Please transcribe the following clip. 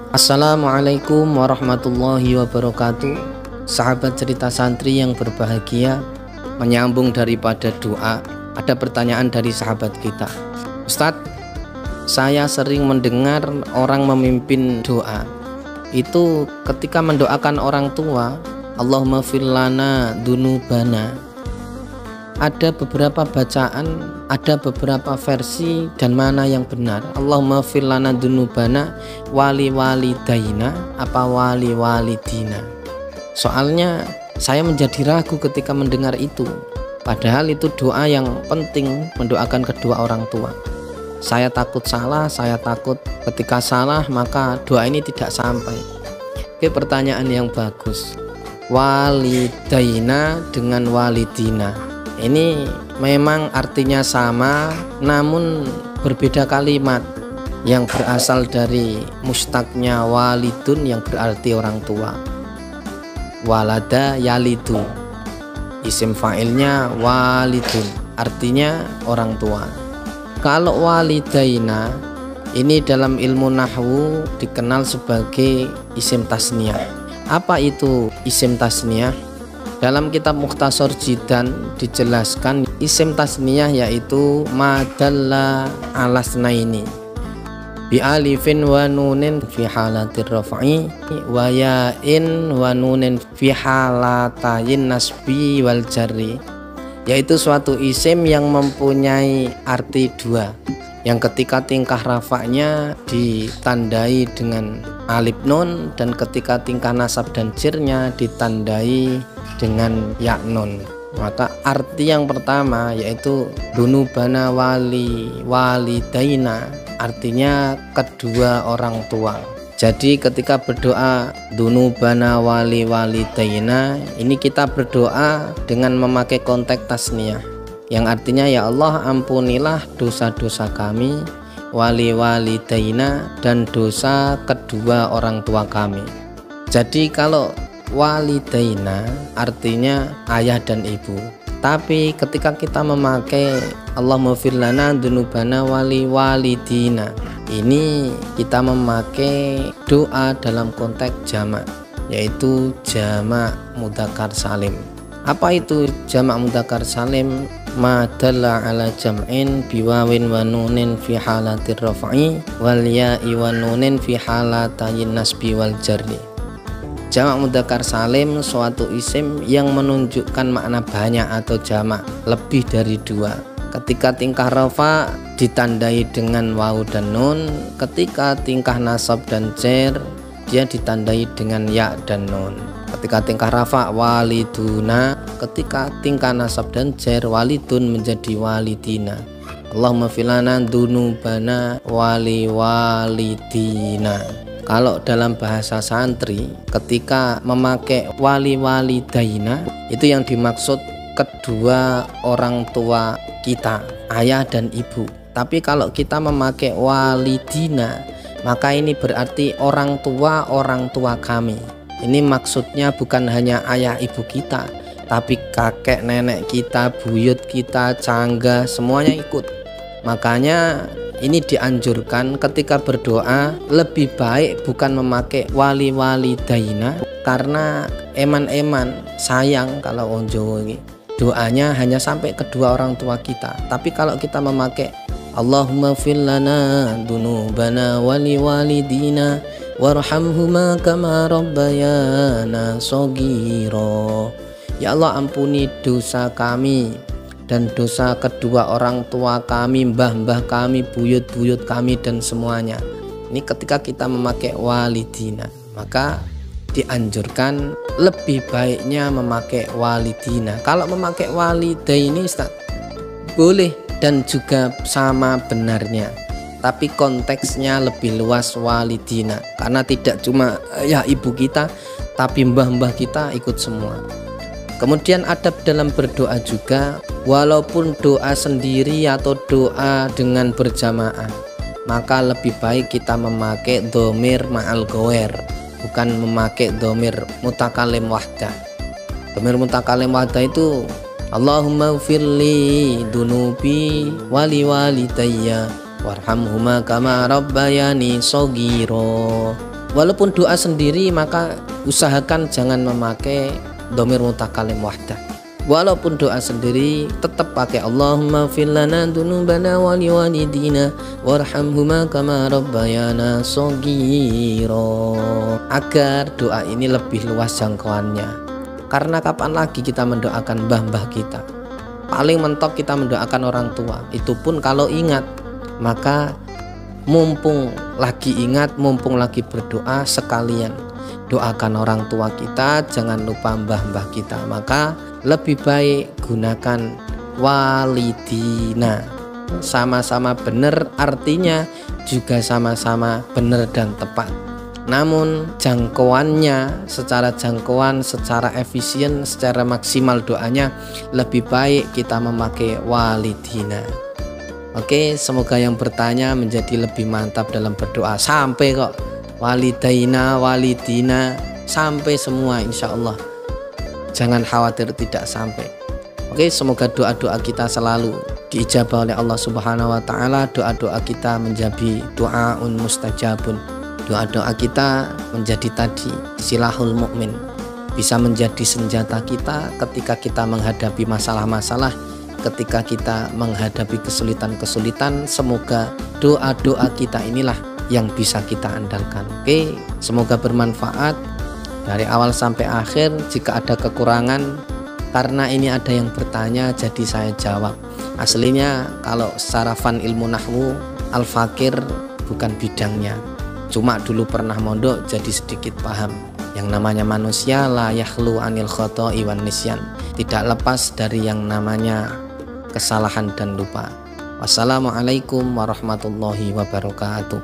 Assalamualaikum warahmatullahi wabarakatuh. Sahabat cerita santri yang berbahagia, menyambung daripada doa, ada pertanyaan dari sahabat kita. Ustadz, saya sering mendengar orang memimpin doa itu ketika mendoakan orang tua, Allahumma fir lana dunubana. Ada beberapa bacaan, ada beberapa versi, dan mana yang benar? Allahumma fir lana dunubana wali walidaina apa wali walidina? Soalnya saya menjadi ragu ketika mendengar itu, padahal itu doa yang penting, mendoakan kedua orang tua. Saya takut salah, saya takut ketika salah maka doa ini tidak sampai. Oke, pertanyaan yang bagus. Walidaina dengan walidina, ini memang artinya sama, namun berbeda kalimat yang berasal dari mustaknya walidun yang berarti orang tua. Walada yalidu, isim fa'ilnya walidun, artinya orang tua. Kalau walidaina ini dalam ilmu nahwu dikenal sebagai isim tasniyah. Apa itu isim tasniyah? Dalam kitab Mukhtasar Jidan dijelaskan isim tasniyah yaitu madalla alasnaini bi alifin wa nunin fi halatir raf'i wa ya'in wa nunin fi halatayin nasbi wal jarri, yaitu suatu isim yang mempunyai arti dua, yang ketika tingkah rafa'nya ditandai dengan alif nun dan ketika tingkah nasab dan jirnya ditandai dengan ya nun. Maka arti yang pertama yaitu dunubana walidaina, artinya kedua orang tua. Jadi ketika berdoa dunubana walidaina, ini kita berdoa dengan memakai konteks tasniyah, yang artinya ya Allah ampunilah dosa-dosa kami, walidaina, dan dosa kedua orang tua kami. Jadi kalau walidaina artinya ayah dan ibu, tapi ketika kita memakai Allahumma fir lana dunubana walidina, ini kita memakai doa dalam konteks jamak, yaitu jamak mudzakkar salim. Apa itu jamak mudzakkar salim? Madalla ala jam'in biwawin wa nunin fi halatir raf'i wal ya'i wa nunin fi halatayin nasbi wal jarri. Jamak mudzakkar salim suatu isim yang menunjukkan makna banyak atau jamak lebih dari dua. Ketika tingkah rafa ditandai dengan waw dan nun, ketika tingkah nasab dan jer dia ditandai dengan ya dan nun. Ketika tingkah rafa waliduna, ketika tingkah nasab dan jer walidun menjadi walidina. Allahumma fir lana dunubana walidina. Kalau dalam bahasa santri ketika memakai walidaina itu yang dimaksud kedua orang tua kita, ayah dan ibu. Tapi kalau kita memakai walidina maka ini berarti orang tua kami. Ini maksudnya bukan hanya ayah ibu kita, tapi kakek nenek kita, buyut kita, cangga, semuanya ikut. Makanya ini dianjurkan ketika berdoa lebih baik bukan memakai walidaina, karena eman-eman sayang kalau wong Jawa ini doanya hanya sampai kedua orang tua kita. Tapi kalau kita memakai Allahumma fir lana dunubana walidina warhamhuma kama rabbayana shaghira, ya Allah ampuni dosa kami dan dosa kedua orang tua kami, mbah-mbah kami, buyut-buyut kami, dan semuanya. Ini ketika kita memakai walidina, maka dianjurkan lebih baiknya memakai walidina. Kalau memakai walidaini Ustaz, boleh dan juga sama benarnya, tapi konteksnya lebih luas walidina, karena tidak cuma ya ibu kita, tapi mbah-mbah kita ikut semua. Kemudian adab dalam berdoa juga, walaupun doa sendiri atau doa dengan berjamaah, maka lebih baik kita memakai dhamir ma'al ghair, bukan memakai dhamir mutakalim wahdah. Dhamir mutakalim wahdah itu Allahumma firli dunubi wali walidayya warhamhuma kama rabbayani shaghira. Walaupun doa sendiri maka usahakan jangan memakai dhamir mutakalim wahdah. Walaupun doa sendiri tetap pakai Allahumma fir lana dzunubana wa liwalidina warhamhuma kama rabbayana shaghira, agar doa ini lebih luas jangkauannya. Karena kapan lagi kita mendoakan mbah-mbah kita? Paling mentok kita mendoakan orang tua, itu pun kalau ingat. Maka mumpung lagi ingat, mumpung lagi berdoa, sekalian doakan orang tua kita, jangan lupa mbah-mbah kita. Maka lebih baik gunakan walidina, sama-sama benar artinya, juga sama-sama benar dan tepat. Namun jangkauannya, secara jangkauan, secara efisien, secara maksimal doanya lebih baik kita memakai walidina. Oke, semoga yang bertanya menjadi lebih mantap dalam berdoa. Sampai kok walidaina, walidina, sampai semua insya Allah. Jangan khawatir tidak sampai. Oke, semoga doa-doa kita selalu diijabah oleh Allah Subhanahu wa taala. Doa-doa kita menjadi doaun mustajabun. Doa-doa kita menjadi tadi silahul mukmin, bisa menjadi senjata kita ketika kita menghadapi masalah-masalah, ketika kita menghadapi kesulitan-kesulitan. Semoga doa-doa kita inilah yang bisa kita andalkan. Oke, semoga bermanfaat dari awal sampai akhir. Jika ada kekurangan, karena ini ada yang bertanya jadi saya jawab. Aslinya kalau secara fan ilmu nahwu, al-fakir bukan bidangnya, cuma dulu pernah mondok jadi sedikit paham. Yang namanya manusia la yakhlu anil khoto'i wan nisyan, tidak lepas dari yang namanya kesalahan dan lupa. Wassalamualaikum warahmatullahi wabarakatuh.